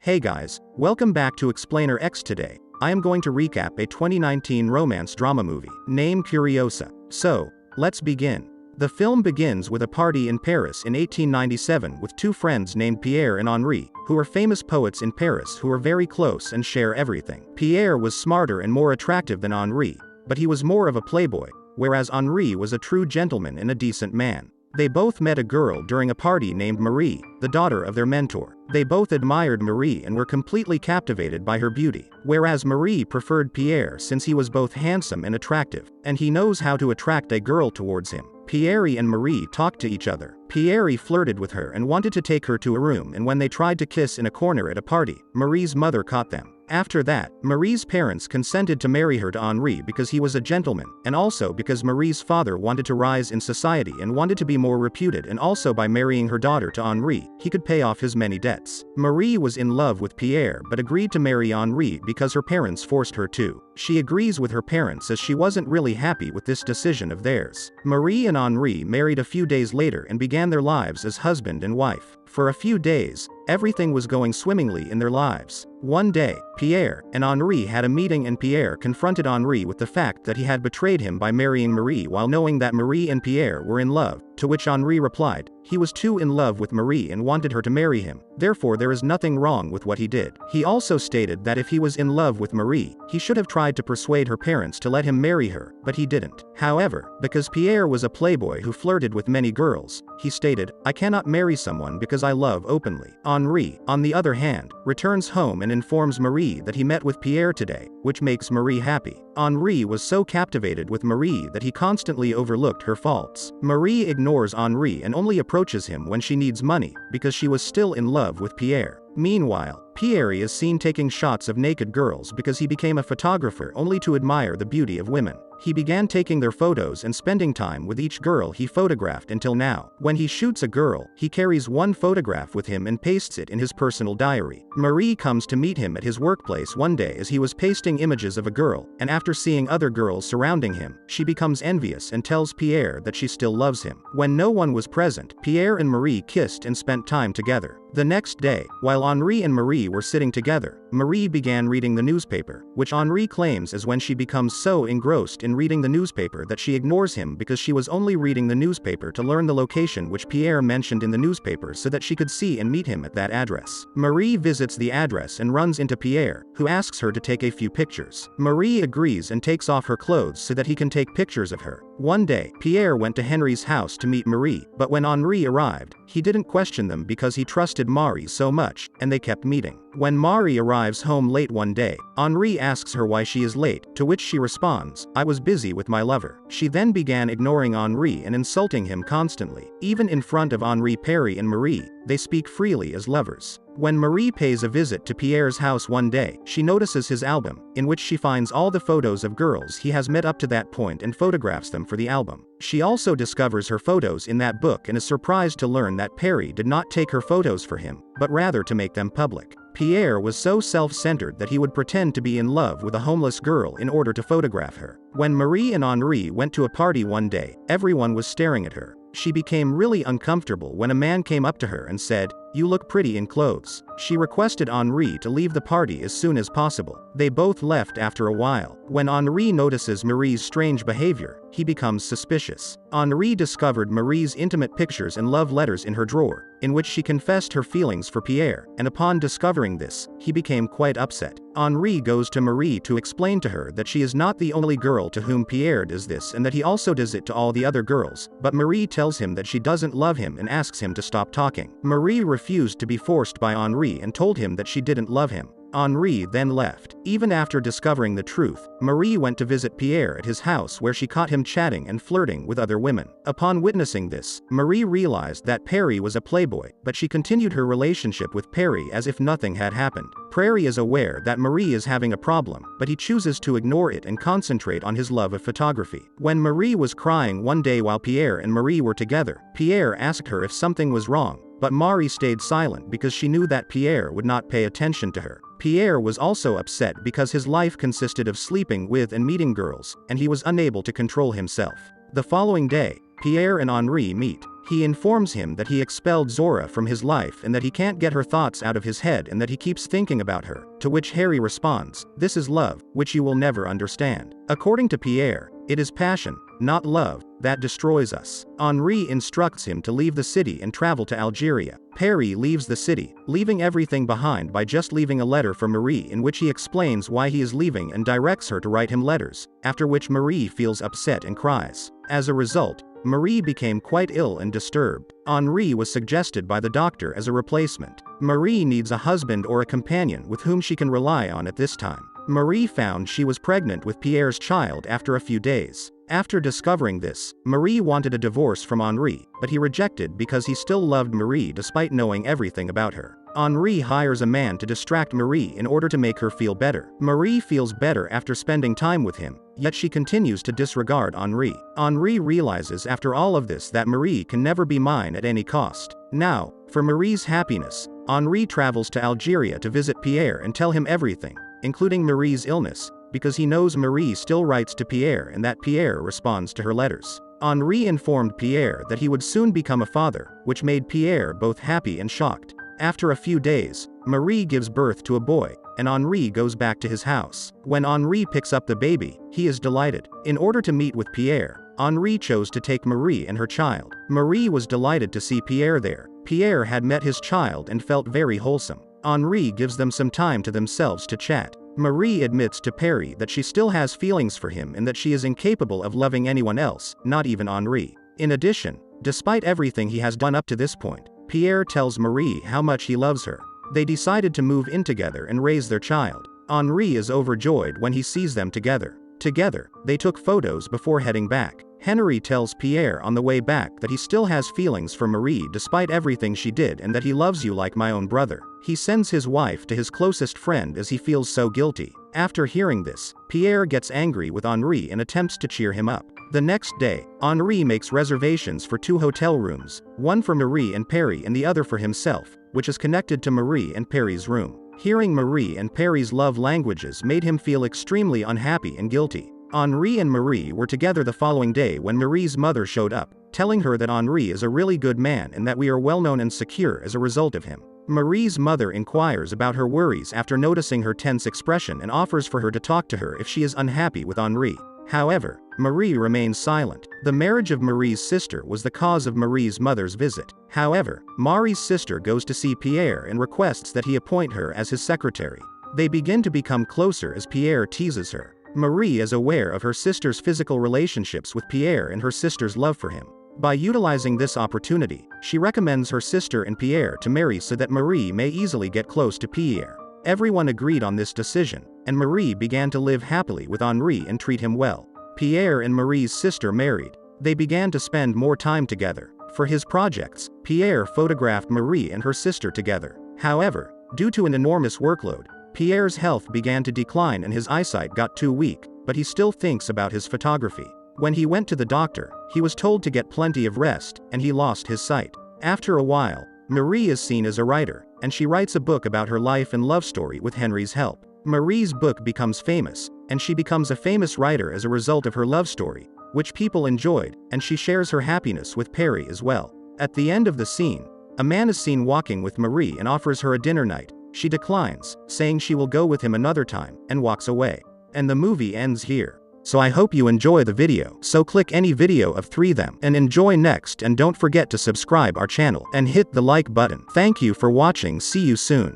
Hey guys, welcome back to Explainer X. Today, I am going to recap a 2019 romance drama movie, named Curiosa. So, let's begin. The film begins with a party in Paris in 1897 with two friends named Pierre and Henri, who are famous poets in Paris who are very close and share everything. Pierre was smarter and more attractive than Henri, but he was more of a playboy, whereas Henri was a true gentleman and a decent man. They both met a girl during a party named Marie, the daughter of their mentor. They both admired Marie and were completely captivated by her beauty, whereas Marie preferred Pierre since he was both handsome and attractive, and he knows how to attract a girl towards him. Pierre and Marie talked to each other. Pierre flirted with her and wanted to take her to a room, and when they tried to kiss in a corner at a party, Marie's mother caught them. After that, Marie's parents consented to marry her to Henri because he was a gentleman, and also because Marie's father wanted to rise in society and wanted to be more reputed, and also by marrying her daughter to Henri, he could pay off his many debts. Marie was in love with Pierre but agreed to marry Henri because her parents forced her to. She agrees with her parents as she wasn't really happy with this decision of theirs. Marie and Henri married a few days later and began their lives as husband and wife. For a few days, everything was going swimmingly in their lives. One day, Pierre and Henri had a meeting, and Pierre confronted Henri with the fact that he had betrayed him by marrying Marie while knowing that Marie and Pierre were in love, to which Henri replied, he was too in love with Marie and wanted her to marry him, therefore there is nothing wrong with what he did. He also stated that if he was in love with Marie, he should have tried to persuade her parents to let him marry her, but he didn't. However, because Pierre was a playboy who flirted with many girls, he stated, I cannot marry someone because I love openly. Henri, on the other hand, returns home and informs Marie that he met with Pierre today, which makes Marie happy. Henri was so captivated with Marie that he constantly overlooked her faults. Marie ignores Henri and only approaches him when she needs money, because she was still in love with Pierre. Meanwhile, Pierre is seen taking shots of naked girls because he became a photographer only to admire the beauty of women. He began taking their photos and spending time with each girl he photographed until now. When he shoots a girl, he carries one photograph with him and pastes it in his personal diary. Marie comes to meet him at his workplace one day as he was pasting images of a girl, and after seeing other girls surrounding him, she becomes envious and tells Pierre that she still loves him. When no one was present, Pierre and Marie kissed and spent time together. The next day, while Henri and Marie were sitting together, Marie began reading the newspaper, which Henri claims is when she becomes so engrossed in reading the newspaper that she ignores him because she was only reading the newspaper to learn the location which Pierre mentioned in the newspaper so that she could see and meet him at that address. Marie visits the address and runs into Pierre, who asks her to take a few pictures. Marie agrees and takes off her clothes so that he can take pictures of her. One day, Pierre went to Henri's house to meet Marie, but when Henri arrived, he didn't question them because he trusted Marie so much, and they kept meeting. When Marie arrives home late one day, Henri asks her why she is late, to which she responds, I was busy with my lover. She then began ignoring Henri and insulting him constantly. Even in front of Henri, Perry and Marie, they speak freely as lovers. When Marie pays a visit to Pierre's house one day, she notices his album, in which she finds all the photos of girls he has met up to that point and photographs them for the album. She also discovers her photos in that book and is surprised to learn that Perry did not take her photos for him, but rather to make them public. Pierre was so self-centered that he would pretend to be in love with a homeless girl in order to photograph her. When Marie and Henri went to a party one day, everyone was staring at her. She became really uncomfortable when a man came up to her and said, you look pretty in clothes. She requested Henri to leave the party as soon as possible. They both left after a while. When Henri notices Marie's strange behavior, he becomes suspicious. Henri discovered Marie's intimate pictures and love letters in her drawer, in which she confessed her feelings for Pierre, and upon discovering this, he became quite upset. Henri goes to Marie to explain to her that she is not the only girl to whom Pierre does this and that he also does it to all the other girls, but Marie tells him that she doesn't love him and asks him to stop talking. Marie refused to be forced by Henri and told him that she didn't love him. Henri then left. Even after discovering the truth, Marie went to visit Pierre at his house where she caught him chatting and flirting with other women. Upon witnessing this, Marie realized that Perry was a playboy, but she continued her relationship with Perry as if nothing had happened. Perry is aware that Marie is having a problem, but he chooses to ignore it and concentrate on his love of photography. When Marie was crying one day while Pierre and Marie were together, Pierre asked her if something was wrong, but Marie stayed silent because she knew that Pierre would not pay attention to her. Pierre was also upset because his life consisted of sleeping with and meeting girls, and he was unable to control himself. The following day, Pierre and Henri meet. He informs him that he expelled Zora from his life and that he can't get her thoughts out of his head and that he keeps thinking about her, to which Harry responds, "This is love, which you will never understand." According to Pierre, it is passion, not love, that destroys us. Henri instructs him to leave the city and travel to Algeria. Perry leaves the city, leaving everything behind by just leaving a letter for Marie in which he explains why he is leaving and directs her to write him letters, after which Marie feels upset and cries. As a result, Marie became quite ill and disturbed. Henri was suggested by the doctor as a replacement. Marie needs a husband or a companion with whom she can rely on at this time. Marie found she was pregnant with Pierre's child after a few days. After discovering this, Marie wanted a divorce from Henri, but he rejected because he still loved Marie despite knowing everything about her. Henri hires a man to distract Marie in order to make her feel better. Marie feels better after spending time with him, yet she continues to disregard Henri. Henri realizes after all of this that Marie can never be mine at any cost. Now, for Marie's happiness, Henri travels to Algeria to visit Pierre and tell him everything, including Marie's illness, because he knows Marie still writes to Pierre and that Pierre responds to her letters. Henri informed Pierre that he would soon become a father, which made Pierre both happy and shocked. After a few days, Marie gives birth to a boy, and Henri goes back to his house. When Henri picks up the baby, he is delighted. In order to meet with Pierre, Henri chose to take Marie and her child. Marie was delighted to see Pierre there. Pierre had met his child and felt very wholesome. Henri gives them some time to themselves to chat. Marie admits to Perry that she still has feelings for him and that she is incapable of loving anyone else, not even Henri. In addition, despite everything he has done up to this point, Pierre tells Marie how much he loves her. They decided to move in together and raise their child. Henri is overjoyed when he sees them together. Together, they took photos before heading back. Henry tells Pierre on the way back that he still has feelings for Marie despite everything she did and that he loves you like my own brother. He sends his wife to his closest friend as he feels so guilty. After hearing this, Pierre gets angry with Henri and attempts to cheer him up. The next day, Henri makes reservations for 2 hotel rooms, one for Marie and Perry and the other for himself, which is connected to Marie and Perry's room. Hearing Marie and Perry's love languages made him feel extremely unhappy and guilty. Henri and Marie were together the following day when Marie's mother showed up, telling her that Henri is a really good man and that we are well known and secure as a result of him. Marie's mother inquires about her worries after noticing her tense expression and offers for her to talk to her if she is unhappy with Henri. However, Marie remains silent. The marriage of Marie's sister was the cause of Marie's mother's visit. However, Marie's sister goes to see Pierre and requests that he appoint her as his secretary. They begin to become closer as Pierre teases her. Marie is aware of her sister's physical relationships with Pierre and her sister's love for him. By utilizing this opportunity, she recommends her sister and Pierre to marry so that Marie may easily get close to Pierre. Everyone agreed on this decision, and Marie began to live happily with Henri and treat him well. Pierre and Marie's sister married. They began to spend more time together. For his projects, Pierre photographed Marie and her sister together. However, due to an enormous workload, Pierre's health began to decline and his eyesight got too weak, but he still thinks about his photography. When he went to the doctor, he was told to get plenty of rest, and he lost his sight. After a while, Marie is seen as a writer, and she writes a book about her life and love story with Henry's help. Marie's book becomes famous, and she becomes a famous writer as a result of her love story, which people enjoyed, and she shares her happiness with Perry as well. At the end of the scene, a man is seen walking with Marie and offers her a dinner night. She declines, saying she will go with him another time, and walks away. And the movie ends here. So I hope you enjoy the video. So click any video of 3 them and enjoy next, and don't forget to subscribe our channel and hit the like button. Thank you for watching. See you soon.